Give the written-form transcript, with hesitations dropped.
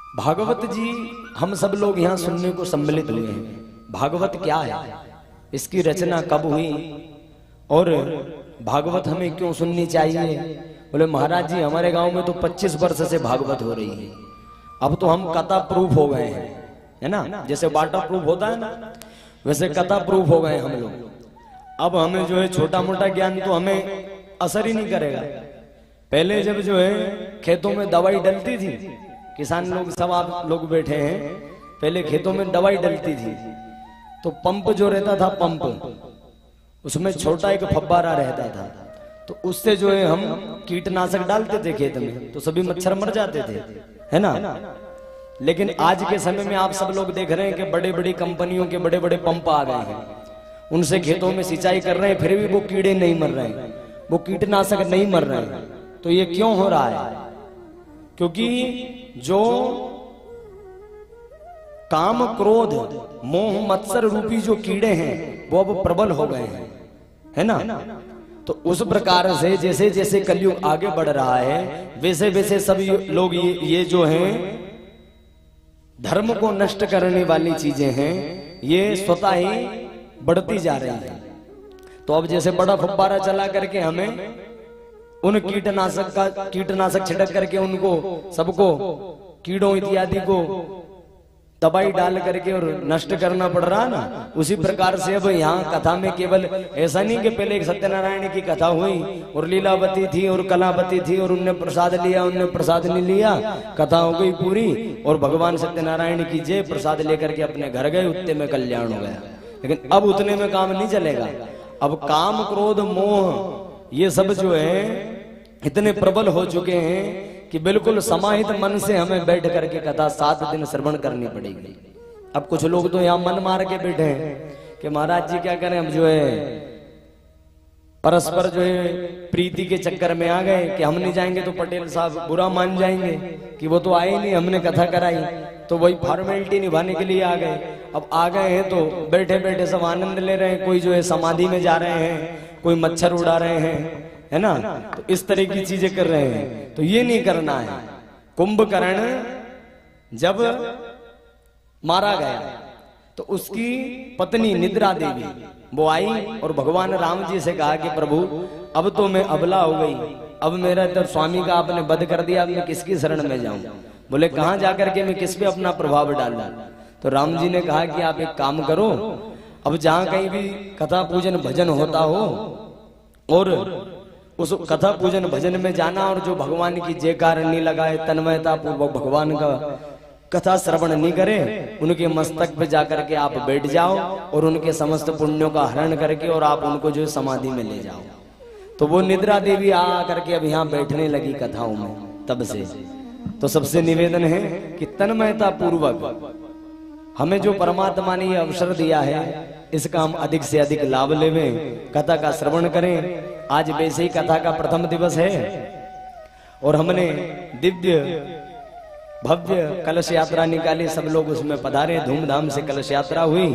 भागवत जी हम सब लोग यहाँ सुनने को सम्मिलित हुए हैं। भागवत क्या है, इसकी रचना कब हुई और भागवत हमें क्यों सुननी चाहिए? बोले महाराज जी हमारे गांव में तो 25 वर्ष से भागवत हो रही है। अब तो हम कथा प्रूफ हो गए हैं, है ना, जैसे वाटर प्रूफ होता है ना, वैसे कथा प्रूफ हो गए हम लोग। अब हमें जो है छोटा मोटा ज्ञान तो हमें असर ही नहीं करेगा। पहले जब जो है खेतों में दवाई डलती थी, किसान लोग सब आप लोग बैठे हैं, पहले खेतों में दवाई डलती थी तो पंप जो रहता था, पंप उसमें छोटा एक फब्बारा रहता था, तो उससे जो है हम कीटनाशक डालते थे खेत में तो सभी मच्छर मर जाते थे, है ना। लेकिन आज के समय में आप सब लोग देख रहे हैं कि बड़े बड़ी कंपनियों के बड़े बड़े पंप आ गए हैं, उनसे खेतों में सिंचाई कर रहे हैं, फिर भी वो कीड़े नहीं मर रहे हैं, वो कीटनाशक नहीं मर रहे हैं। तो ये क्यों हो रहा है? क्योंकि जो काम क्रोध मोह मत्सर रूपी जो कीड़े हैं वो अब प्रबल हो गए हैं, है ना। तो उस प्रकार से जैसे जैसे कलयुग आगे बढ़ रहा है वैसे वैसे सभी लोग ये जो हैं धर्म को नष्ट करने वाली चीजें हैं, ये स्वतः ही बढ़ती जा रही है। तो अब जैसे बड़ा फब्बारा चला करके हमें उन कीटनाशक छिड़क करके उनको सबको कीड़ों इत्यादि को दवाई डाल करके और नष्ट करना पड़ रहा ना, उसी प्रकार से अब यहाँ कथा में केवल ऐसा नहीं कि पहले एक सत्यनारायण की कथा हुई और लीलावती थी और कलावती थी और उनने प्रसाद लिया, उनने प्रसाद नहीं लिया, कथा हो गई पूरी और भगवान सत्यनारायण की जय, प्रसाद लेकर के अपने घर गए, उतने में कल्याण हो गया। लेकिन अब उतने में काम नहीं चलेगा। अब काम क्रोध मोह ये सब जो है इतने प्रबल हो चुके हैं कि बिल्कुल समाहित मन से हमें बैठ करके कथा 7 दिन श्रवण करनी पड़ेगी। अब कुछ लोग तो यहाँ मन मार के बैठे हैं कि महाराज जी क्या करें, हम जो है परस्पर जो है प्रीति के चक्कर में आ गए कि हम नहीं जाएंगे तो पटेल साहब बुरा मान जाएंगे कि वो तो आए नहीं, हमने कथा कराई, तो वही फॉर्मेलिटी निभाने के लिए आ गए। अब आ गए हैं तो बैठे बैठे सब आनंद ले रहे हैं, कोई जो है समाधि में जा रहे हैं, कोई मच्छर उड़ा रहे हैं, है ना, तो इस तरह की चीजें कर रहे हैं। तो ये नहीं करना है। कुंभकर्ण जब मारा गया तो उसकी पत्नी निद्रा देवी वो आई और भगवान राम जी से कहा कि प्रभु अब तो मैं अबला हो गई, अब मेरा तो स्वामी का आपने वध कर दिया, अब मैं किसकी शरण में जाऊं? बोले कहां जाकर के मैं किस पे अपना प्रभाव डालूं? तो राम जी ने कहा कि आप एक काम करो, अब जहां कहीं भी कथा पूजन भजन होता हो और उस कथा पूजन भजन में जाना और जो भगवान की जयकार नहीं लगाए, तन्मयता पूर्वक भगवान का कथा श्रवण नहीं करे, उनके मस्तक पे जाकर के आप बैठ जाओ और उनके समस्त पुण्यों का हरण करके और आप उनको जो समाधि में ले जाओ। तो वो निद्रा देवी आ करके अब यहाँ बैठने लगी कथाओं में तब से। तो सबसे निवेदन है कि तन्मयता पूर्वक हमें जो परमात्मा ने ये अवसर दिया है इसका हम अधिक से अधिक लाभ लेवें, कथा का श्रवण करें। आज वैसे ही कथा का प्रथम दिवस है और हमने दिव्य भव्य कलश यात्रा निकाली, सब लोग उसमें पधारे, धूमधाम से कलश यात्रा हुई।